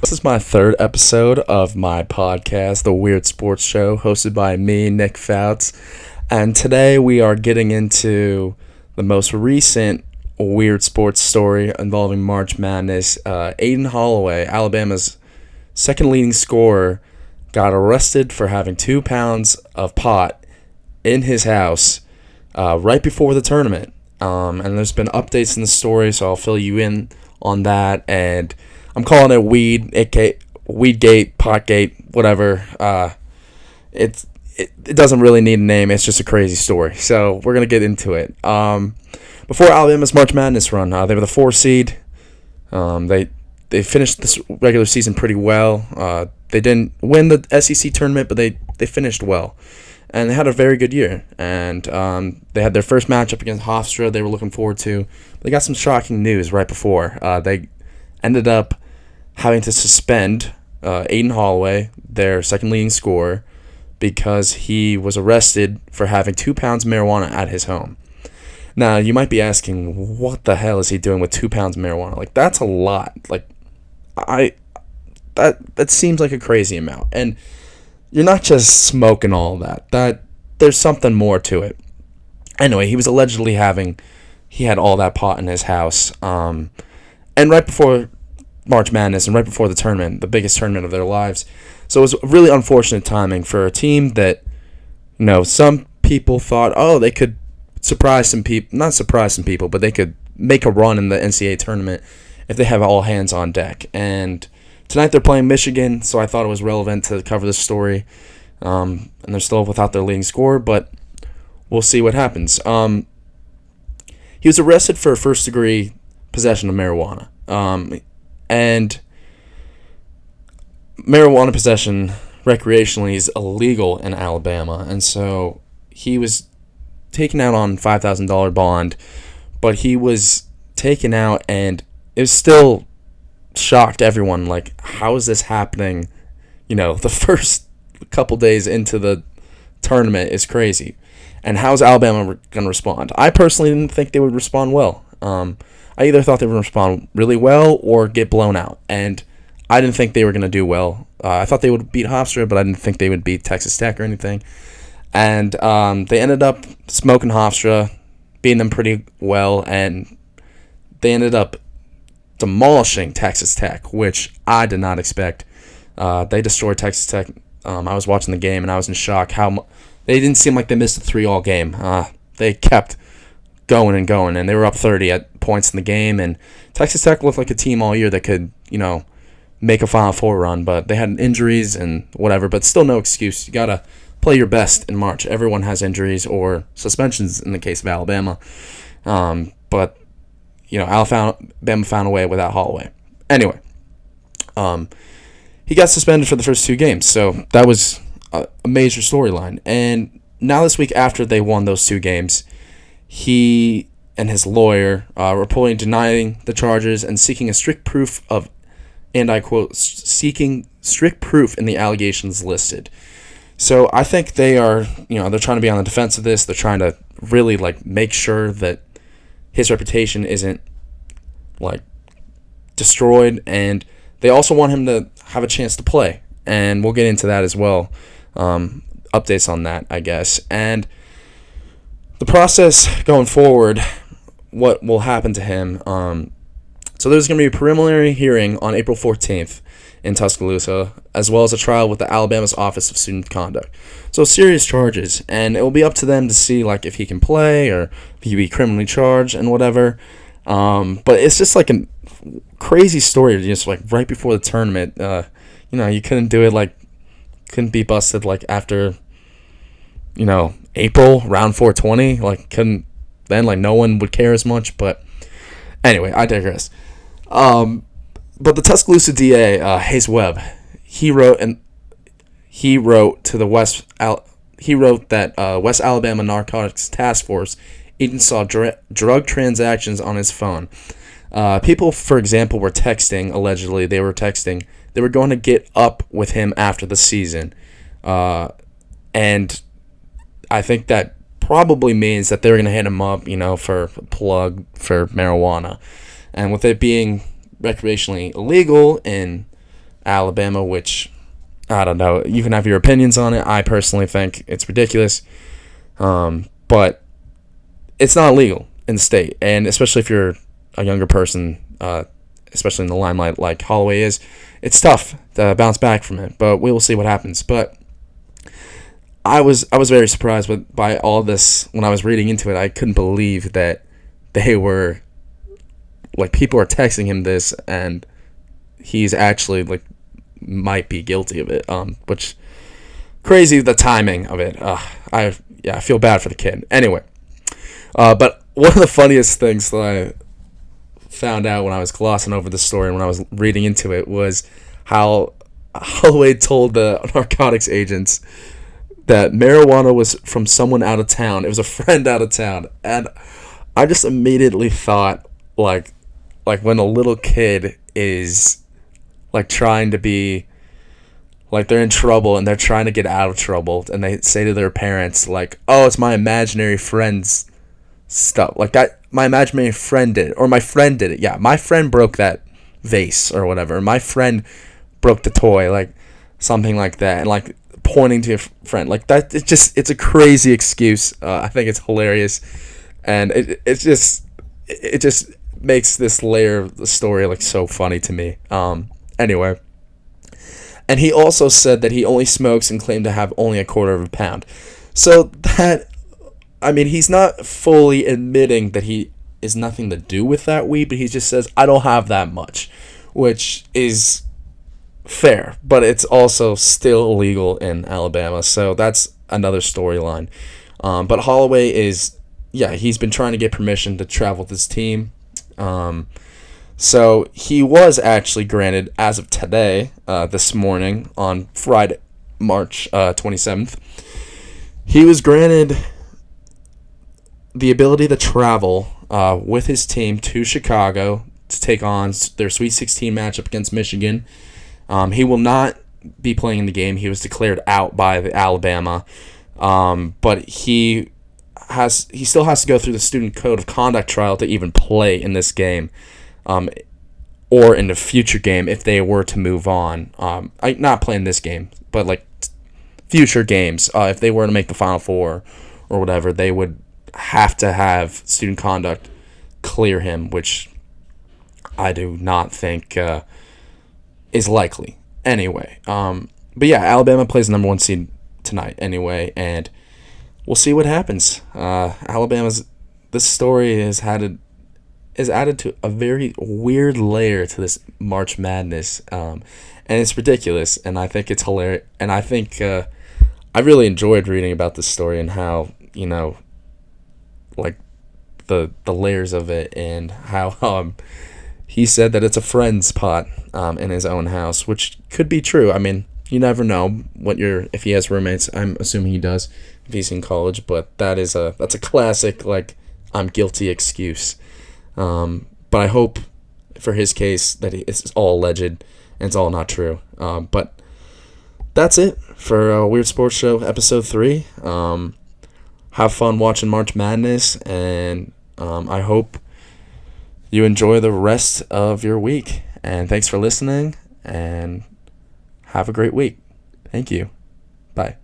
This is my third episode of my podcast, The Weird Sports Show, hosted by me, Nick Fouts. And today we are getting into the most recent weird sports story involving March Madness. Aden Holloway, Alabama's second leading scorer, got arrested for having 2 pounds of pot in his house right before the tournament. And there's been updates in the story, so I'll fill you in on that. And I'm calling it Weedgate, Potgate, whatever. It doesn't really need a name. It's just a crazy story. So we're gonna get into it. Before Alabama's March Madness run, they were the 4 seed. They finished this regular season pretty well. They didn't win the SEC tournament, but they finished well, and they had a very good year. And they had their first matchup against Hofstra. They were looking forward to. They got some shocking news right before. They ended up having to suspend Aden Holloway, their second leading scorer, because he was arrested for having 2 pounds of marijuana at his home. Now, you might be asking, what the hell is he doing with 2 pounds of marijuana? Like, that's a lot. Like, that seems like a crazy amount. And you're not just smoking all that. There's something more to it. Anyway, he was allegedly he had all that pot in his house. And right before March Madness and right before the tournament, the biggest tournament of their lives. So it was really unfortunate timing for a team that, some people thought, they could surprise some people, not surprise some people, but they could make a run in the NCAA tournament if they have all hands on deck. And tonight they're playing Michigan, so I thought it was relevant to cover this story. And they're still without their leading scorer, but we'll see what happens. He was arrested for first-degree possession of marijuana. And marijuana possession recreationally is illegal in Alabama, and so he was taken out on $5,000 bond, but he was taken out, and it still shocked everyone. Like, how is this happening? The first couple days into the tournament is crazy. And how's Alabama going to respond? I personally didn't think they would respond well. I either thought they would respond really well or get blown out, and I didn't think they were going to do well. I thought they would beat Hofstra, but I didn't think they would beat Texas Tech or anything. And they ended up smoking Hofstra, beating them pretty well, and they ended up demolishing Texas Tech, which I did not expect. They destroyed Texas Tech. I was watching the game, and I was in shock. They didn't seem like they missed a 3-all game. They kept going and going, and they were up 30 at points in the game, and Texas Tech looked like a team all year that could, make a Final Four run, but they had injuries and whatever, but still no excuse. You got to play your best in March. Everyone has injuries or suspensions in the case of Alabama, but, Alabama found a way without Holloway. Anyway, he got suspended for the first 2 games, so that was a major storyline, and now this week after they won those 2 games, he and his lawyer were reportedly denying the charges and seeking a strict proof of, and I quote, seeking strict proof in the allegations listed. So I think they are, they're trying to be on the defense of this. They're trying to really, make sure that his reputation isn't, destroyed. And they also want him to have a chance to play. And we'll get into that as well. Updates on that, I guess. And the process going forward, what will happen to him. So there's going to be a preliminary hearing on April 14th in Tuscaloosa, as well as a trial with the Alabama's Office of Student Conduct. So serious charges, and it will be up to them to see if he can play or if he be criminally charged and whatever. But it's just a crazy story, just right before the tournament. You couldn't do it couldn't be busted after April, round 420, couldn't, then, no one would care as much, but anyway, I digress. But the Tuscaloosa DA, Hayes Webb, he wrote that West Alabama Narcotics Task Force even saw drug transactions on his phone. People, for example, were texting, allegedly, they were going to get up with him after the season, and I think that probably means that they're going to hit him up, for a plug for marijuana. And with it being recreationally illegal in Alabama, which I don't know. You can have your opinions on it. I personally think it's ridiculous, but it's not illegal in the state, and especially if you're a younger person, especially in the limelight like Holloway is, it's tough to bounce back from it. But we will see what happens. But I was very surprised by all this when I was reading into it. I couldn't believe that they were like, people are texting him this, and he's actually like might be guilty of it. Which crazy, the timing of it. I feel bad for the kid. Anyway, but one of the funniest things that I found out when I was glossing over the story and when I was reading into it was how Holloway told the narcotics agents that marijuana was from someone out of town. It was a friend out of town. And I just immediately thought, like when a little kid is, like, trying to be, like, they're in trouble and they're trying to get out of trouble, and they say to their parents, like, oh, it's my imaginary friend's stuff. Like, that, my imaginary friend did it, or my friend did it. Yeah, my friend broke that vase or whatever. My friend broke the toy, like, something like that. And, like, pointing to your friend, like that, it's a crazy excuse. I think it's hilarious, and it just makes this layer of the story like so funny to me. Anyway, and he also said that he only smokes and claimed to have only a quarter of a pound. So that, I mean, he's not fully admitting that he is nothing to do with that weed, but he just says, I don't have that much, which is fair, but it's also still illegal in Alabama, so that's another storyline. But Holloway he's been trying to get permission to travel with his team. So he was actually granted, as of today, this morning, on Friday, March 27th, he was granted the ability to travel with his team to Chicago to take on their Sweet 16 matchup against Michigan. He will not be playing in the game. He was declared out by the Alabama, but he still has to go through the student code of conduct trial to even play in this game, or in the future game if they were to move on. Not playing this game, but like future games. If they were to make the Final Four or whatever, they would have to have student conduct clear him, which I do not think is likely. Anyway, but yeah, Alabama plays the number 1 seed tonight anyway, and we'll see what happens. This story is added to a very weird layer to this March Madness, and it's ridiculous, and I think it's hilarious, and I think I really enjoyed reading about this story and how, like the layers of it, and how he said that it's a friend's pot in his own house, which could be true. I mean, you never know if he has roommates. I'm assuming he does if he's in college, but that's a classic, like, I'm guilty excuse. But I hope for his case that it's all alleged and it's all not true. But that's it for Weird Sports Show episode 3. Have fun watching March Madness, and I hope you enjoy the rest of your week. And thanks for listening, and have a great week. Thank you. Bye.